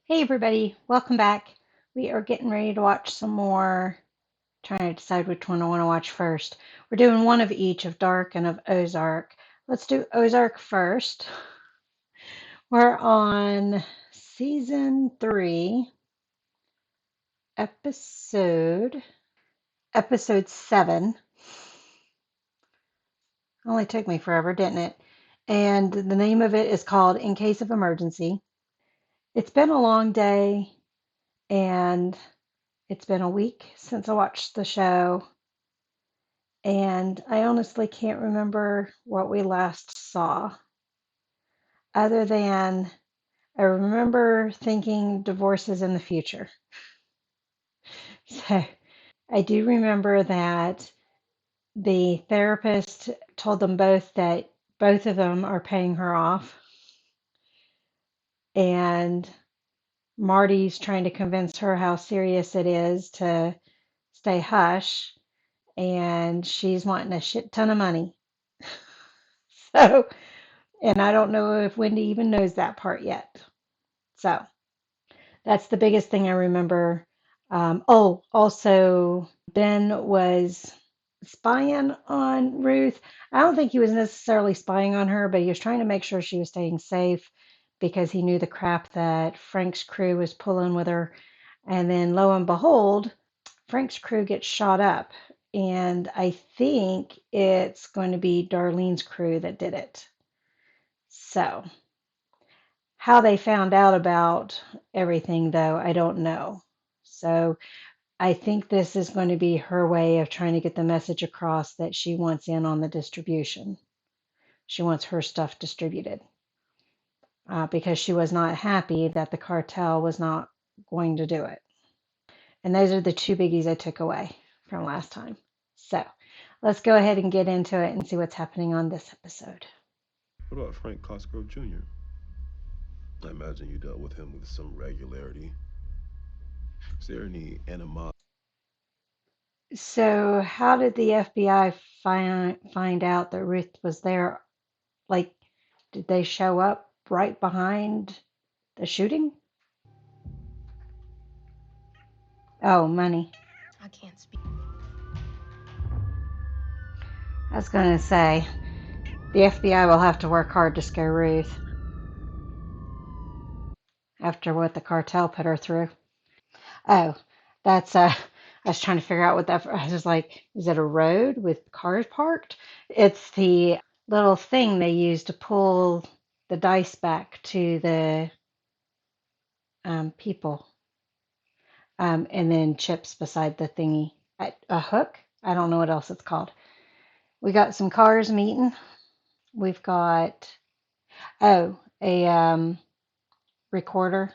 Hey everybody, welcome back. We are getting ready to watch some more, trying to decide which one I want to watch first. We're doing one of each of Dark and of Ozark. Let's do Ozark first. We're on season 3, episode 7. Only took me forever, didn't it? And the name of it is called In Case of Emergency. It's been a long day and it's been a week since I watched the show. And I honestly can't remember what we last saw, other than I remember thinking divorces in the future. So I do remember that the therapist told them both that both of them are paying her off, and Marty's trying to convince her how serious it is to stay hush, and she's wanting a shit ton of money. So, and I don't know if Wendy even knows that part yet. So that's the biggest thing I remember. Also, Ben was spying on Ruth. I don't think he was necessarily spying on her, but he was trying to make sure she was staying safe because he knew the crap that Frank's crew was pulling with her. And then lo and behold, Frank's crew gets shot up. And I think it's going to be Darlene's crew that did it. So how they found out about everything, though, I don't know. So I think this is going to be her way of trying to get the message across that she wants in on the distribution. She wants her stuff distributed because she was not happy that the cartel was not going to do it. And those are the two biggies I took away from last time. So let's go ahead and get into it and see what's happening on this episode. What about Frank Cosgrove Jr.? I imagine you dealt with him with some regularity. Is there any animosity? So, how did the FBI find out that Ruth was there? Like, did they show up right behind the shooting? Oh, money. I can't speak. I was going to say, the FBI will have to work hard to scare Ruth after what the cartel put her through. Oh, that's, I was trying to figure out what that, I was like, is it a road with cars parked? It's the little thing they use to pull the dice back to the people, and then chips beside the thingy. A hook? I don't know what else it's called. We got some cars meeting. We've got, a recorder,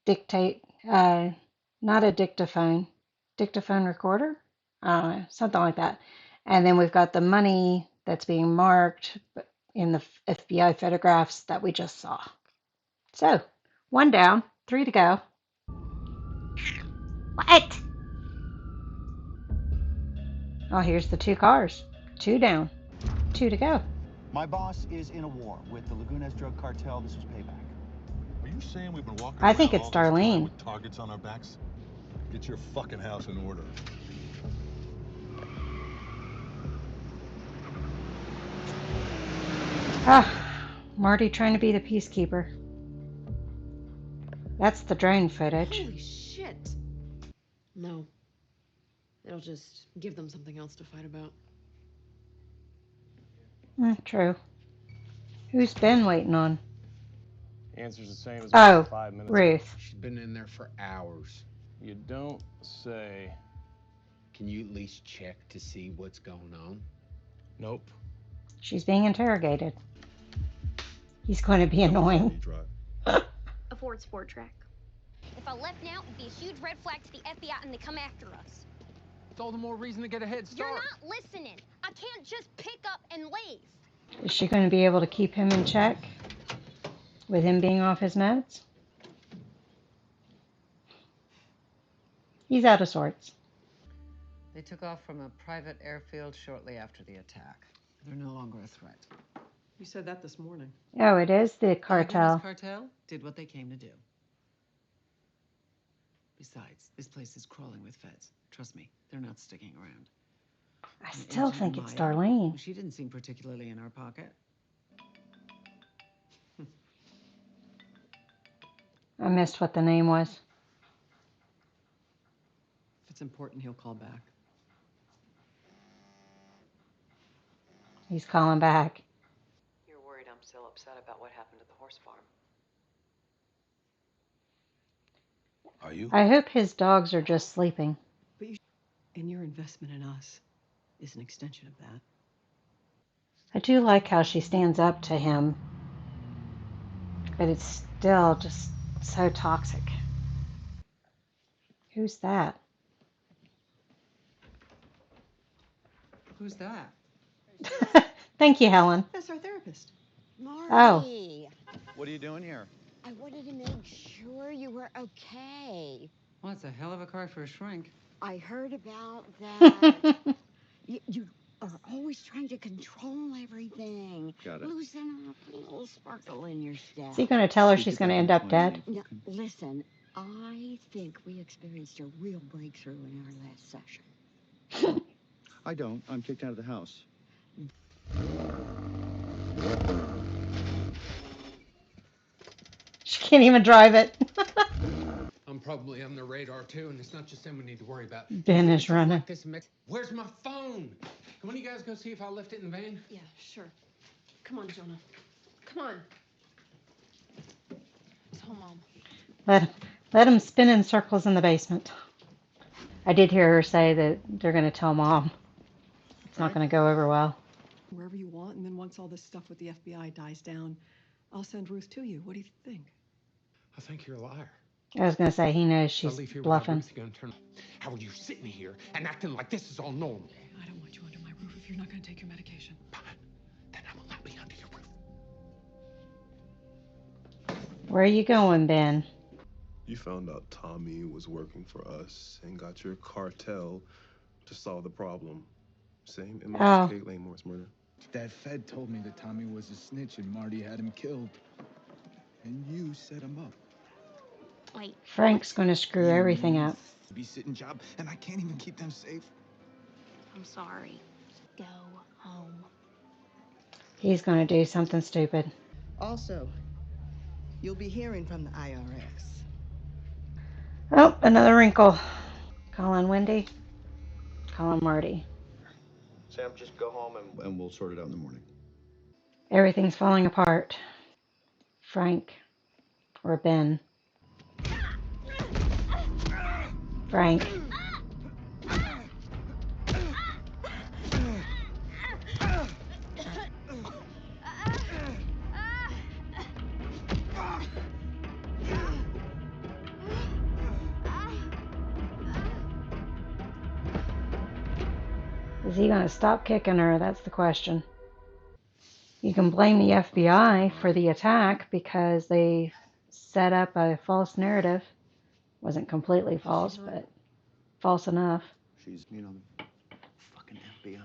dictate, not a dictaphone recorder, I don't know, something like that. And then we've got the money that's being marked in the FBI photographs that we just saw. So, one down, 3 to go. What? Oh, here's the 2 cars. 2 down, 2 to go. My boss is in a war with the Lagunas drug cartel. This was payback. Are you saying we've been walking I around think it's all this time Darlene. with targets on our backs? Get your fucking house in order. Ah, Marty trying to be the peacekeeper. That's the drone footage. Holy shit. No. It'll just give them something else to fight about. True. Who's Ben waiting on? Answer's the same as Oh, 5 minutes ago. Ruth. She's been in there for hours. You don't say. Can you at least check to see what's going on? Nope. She's being interrogated. He's going to be annoying. A Ford Sport Track. If I left now, it'd be a huge red flag to the FBI and they come after us. It's all the more reason to get a head start. You're not listening. I can't just pick up and leave. Is she going to be able to keep him in check with him being off his meds? He's out of sorts. They took off from a private airfield shortly after the attack. They're no longer a threat. You said that this morning. Oh, it is the The cartel. cartel did what they came to do. Besides, this place is crawling with feds. Trust me, they're not sticking around. I And still Agent think it's Maya, Darlene. she didn't seem particularly in our pocket. I missed what the name was. If it's important, he'll call back. He's calling back. You're worried I'm still upset about what happened at the horse farm. Are you? I hope his dogs are just sleeping. But and your investment in us is an extension of that. I do like how she stands up to him, but it's still just so toxic. Who's that? Who's that? Thank you, Helen. That's our therapist. Oh, Marty, What are you doing here? I wanted to make sure you were okay. Well, it's a hell of a car for a shrink. I heard about that. You are always trying to control everything. Got it. Loosen up a little sparkle in your step. Is he going to tell her Take she's it going to back end in up dead? 20. No, listen, I think we experienced a real breakthrough in our last session. I don't. I'm kicked out of the house. She can't even drive it. I'm probably on the radar too, and it's not just him we need to worry about. Ben is running. Like this Where's my phone? Come on, you guys go see if I'll lift it in the van. Yeah, sure. Come on, Jonah. Come on. So, Mom. Let him spin in circles in the basement. I did hear her say that they're going to tell Mom. It's not going to go over well. Wherever you want, and then once all this stuff with the FBI dies down, I'll send Ruth to you. What do you think? I think you're a liar. I was going to say, he knows If I she's leave here without bluffing. Ruth, you're gonna turn. How are you sitting here and acting like this is all normal? I don't want you under my roof if you're not going to take your medication. Fine. Then I will not be under your roof. Where are you going, Ben? You found out Tommy was working for us and got your cartel to solve the problem. Same MO as Oh, Kate Lanemore's murder. That Fed told me that Tommy was a snitch and Marty had him killed. And you set him up. Wait. Frank's going to screw everything up. Babysitting job, and I can't even keep them safe. I'm sorry. Go home. He's going to do something stupid. Also, you'll be hearing from the IRS. Oh, another wrinkle. Calling Wendy. Calling Marty. Sam, just go home and we'll sort it out in the morning. Everything's falling apart. Frank or Ben. Frank. Is he going to stop kicking her? That's the question. You can blame the FBI for the attack because they set up a false narrative. Wasn't completely false, but false enough. She's, the fucking FBI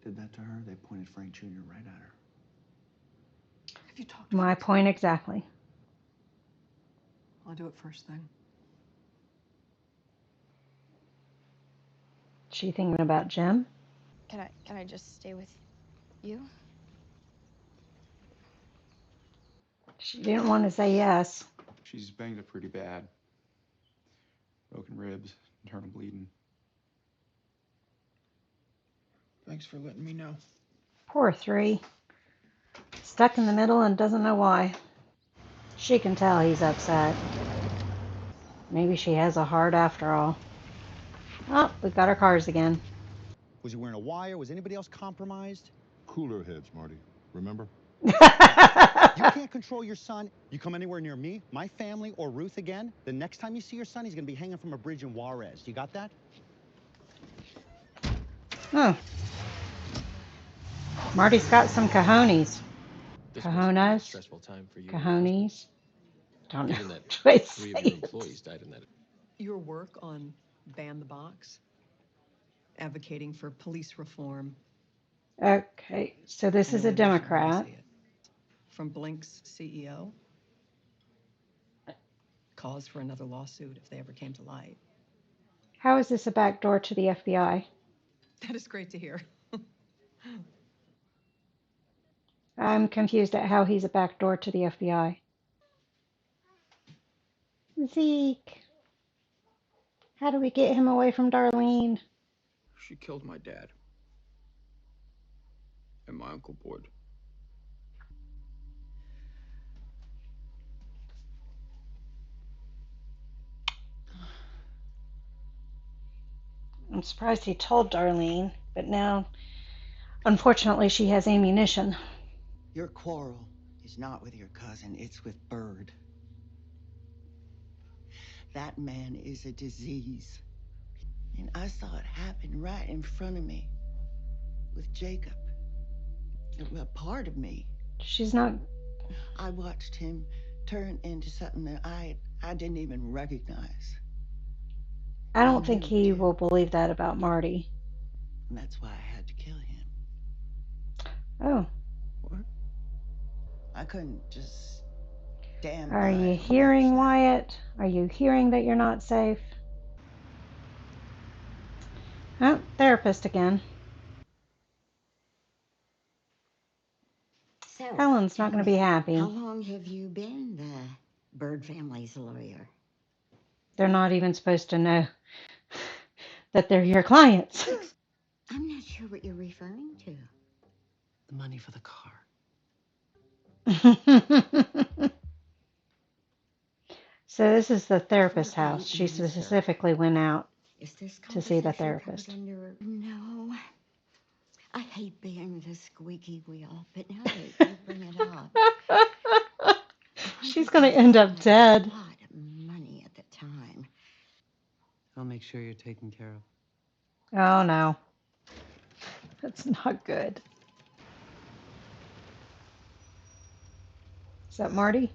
did that to her. They pointed Frank Jr. right at her. Have you talked to My Frank? point exactly. I'll do it first thing. She thinking about Jim? Can I just stay with you? She didn't want to say yes. She's banged up pretty bad. Broken ribs, internal bleeding. Thanks for letting me know. Poor three. Stuck in the middle and doesn't know why. She can tell he's upset. Maybe she has a heart after all. Oh, we've got our cars again. Was he wearing a wire? Was anybody else compromised? Cooler heads, Marty. Remember? You can't control your son. You come anywhere near me, my family, or Ruth again, the next time you see your son, he's gonna be hanging from a bridge in Juarez. You got that? Oh. Marty's got some cojones. Cojones? Stressful time for you. Cojones? Don't know. Given that Which way to 3 say of your it. employees died in that. Your work on Ban the Box, advocating for police reform. Okay, so this is a Anyone who should Democrat. see it. From Blink's CEO. cause for another lawsuit if they ever came to light. How is this a backdoor to the FBI? That is great to hear. I'm confused at how he's a backdoor to the FBI. Zeke, how do we get him away from Darlene? She killed my dad. And my Uncle Boyd. I'm surprised he told Darlene, but now, unfortunately, she has ammunition. Your quarrel is not with your cousin, it's with Bird. That man is a disease. And I saw it happen right in front of me with Jacob. A part of me. She's not. I watched him turn into something that I didn't even recognize. I don't think he will believe that about Marty. And that's why I had to kill him. Oh. What? I couldn't just stand Are by you and hearing, watch Wyatt? Are you hearing that you're not safe? Oh, therapist again. So, Helen's not tell going to be me, happy. how long have you been the Bird family's lawyer? They're not even supposed to know that they're your clients. I'm not sure what you're referring to. The money for the car. So this is the therapist's Before I house. She answer, specifically went out is this to see the conversation therapist. covered under... No. I hate being the squeaky wheel, but now that you bring it up... She's going to end up dead. A lot of money at the time. I'll make sure you're taken care of. Oh, no. That's not good. Is that Marty?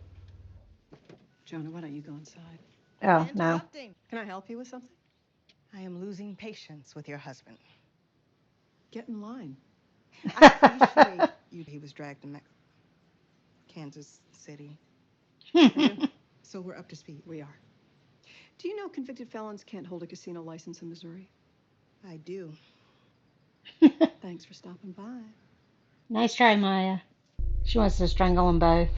Jonah, why don't you go inside? Oh, no. Can I help you with something? I am losing patience with your husband. Get in line. I appreciate you. He was dragged to Kansas City. So we're up to speed. We are. Do you know convicted felons can't hold a casino license in Missouri? I do. Thanks for stopping by. Nice try, Maya. She wants to strangle them both.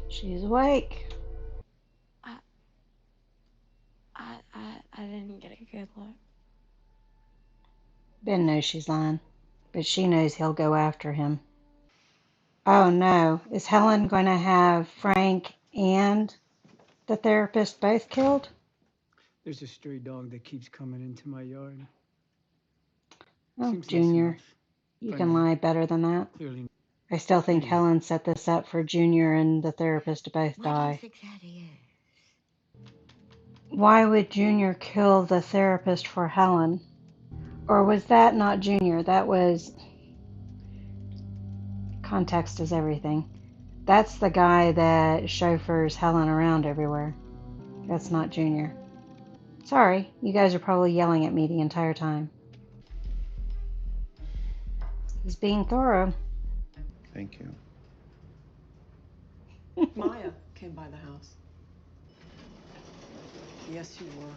She's awake. I didn't get a good look. Ben knows she's lying, but she knows he'll go after him. Oh no, is Helen going to have Frank and the therapist both killed? There's a stray dog that keeps coming into my yard. Oh, Seems Junior, enough. you If I can may. lie better than that. Clearly. I still think Anyway. Helen set this up for Junior and the therapist to both What do you die. think that is? Why would Junior kill the therapist for Helen? Or was that not Junior? That was... Context is everything. That's the guy that chauffeurs Helen around everywhere. That's not Junior. Sorry, you guys are probably yelling at me the entire time. He's being thorough. Thank you. Maya came by the house. Yes, you were.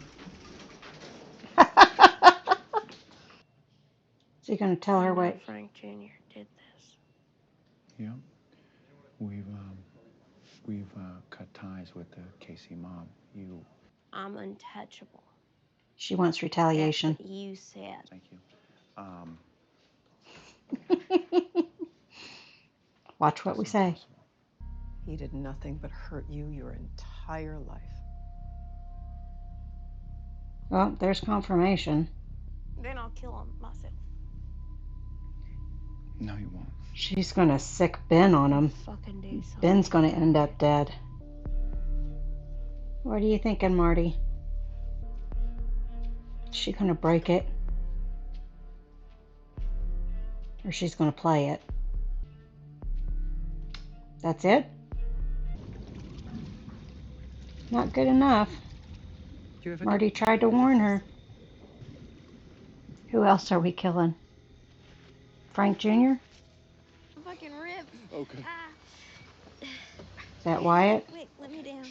Is he going to tell her what? Frank Jr. did this. Yeah. We've cut ties with the Casey mob. I'm untouchable. She wants That's retaliation. what you said. Thank you. Watch what we say. Possible. He did nothing but hurt you your entire life. Well, there's confirmation. Then I'll kill him myself. No, you won't. She's going to sick Ben on him. Fucking do something. Ben's going to end up dead. What are you thinking, Marty? Is she going to break it? Or she's going to play it? That's it? Not good enough. Marty tried to warn her. Who else are we killing? Frank Jr.? Fucking rip. Okay. Is that Wyatt? Wait, let me down.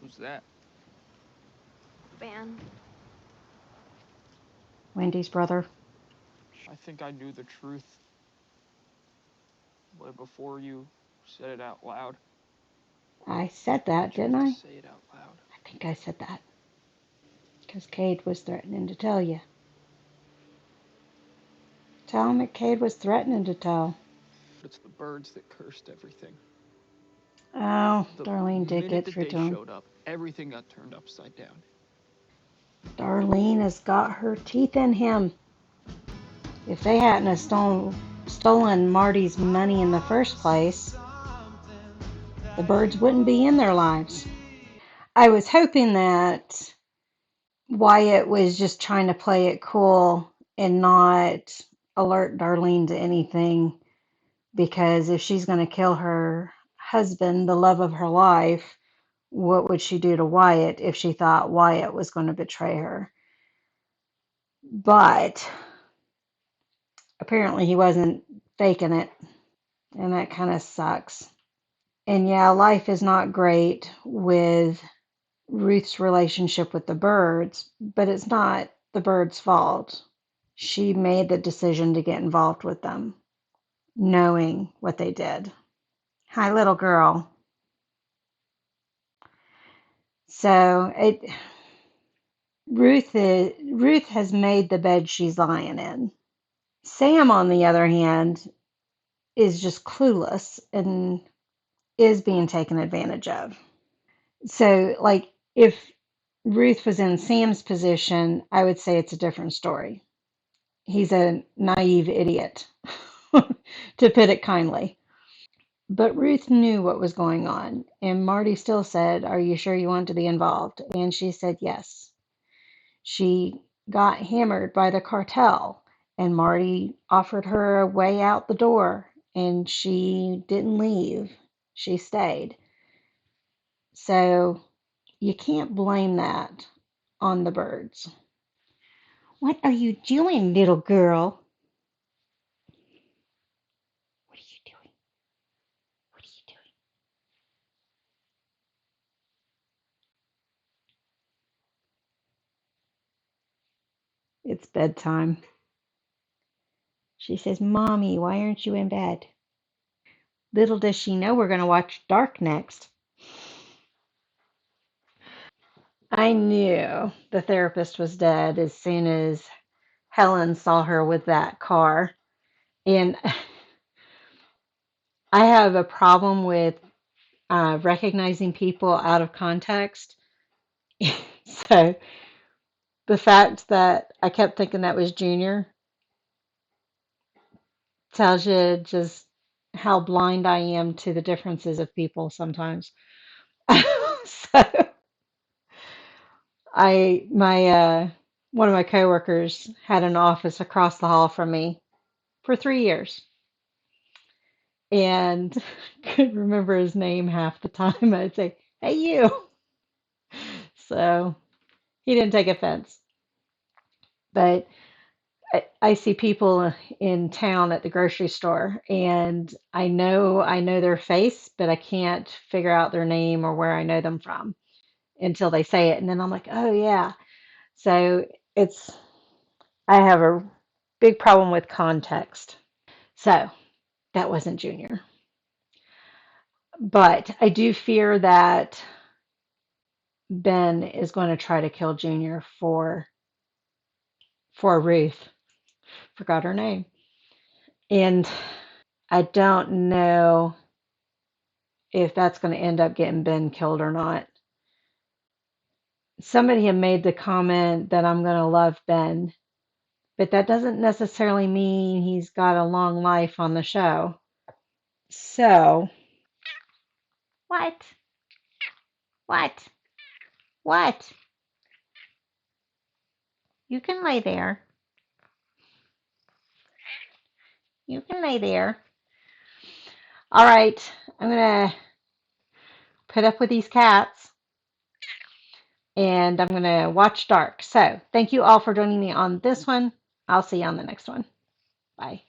Who's that? Ben. Wendy's brother. I think I knew the truth way before you said it out loud. I said that, But you didn't have to I? say it out loud. I think I said that. Because Cade was threatening to tell you. Tell him that Cade was threatening to tell. It's the birds that cursed everything. Oh, The Darlene did minute get that through they to him. showed up, everything got turned upside down. Darlene has got her teeth in him. If they hadn't have stolen Marty's money in the first place, the birds wouldn't be in their lives. I was hoping that Wyatt was just trying to play it cool and not alert Darlene to anything, because if she's going to kill her husband, the love of her life, what would she do to Wyatt if she thought Wyatt was going to betray her? But apparently he wasn't faking it, and that kind of sucks. And yeah, life is not great with Ruth's relationship with the birds, but it's not the birds' fault. She made the decision to get involved with them, knowing what they did. Hi, little girl. So Ruth has made the bed she's lying in. Sam, on the other hand, is just clueless and is being taken advantage of. So, like, if Ruth was in Sam's position, I would say it's a different story. He's a naive idiot, to put it kindly. But Ruth knew what was going on, and Marty still said, "Are you sure you want to be involved?" And she said yes. She got hammered by the cartel, and Marty offered her a way out the door, and she didn't leave. She stayed. So you can't blame that on the birds. What are you doing, little girl? What are you doing? What are you doing? It's bedtime. She says, "Mommy, why aren't you in bed?" Little does she know we're going to watch Dark next. I knew the therapist was dead as soon as Helen saw her with that car. And I have a problem with recognizing people out of context. So the fact that I kept thinking that was Junior tells you just how blind I am to the differences of people sometimes. So my one of my coworkers had an office across the hall from me for 3 years, and could remember his name half the time. I'd say, "Hey, you." So he didn't take offense. But I see people in town at the grocery store, and I know their face, but I can't figure out their name or where I know them from until they say it, and then I'm like, "Oh yeah." So it's I have a big problem with context. So that wasn't Junior, but I do fear that Ben is going to try to kill Junior for Ruth. Forgot her name. And I don't know if that's going to end up getting Ben killed or not. Somebody had made the comment that I'm going to love Ben, but that doesn't necessarily mean he's got a long life on the show. So, what? What? What? You can lay there. You can lay there. All right, I'm going to put up with these cats, and I'm going to watch Dark. So, thank you all for joining me on this one. I'll see you on the next one. Bye.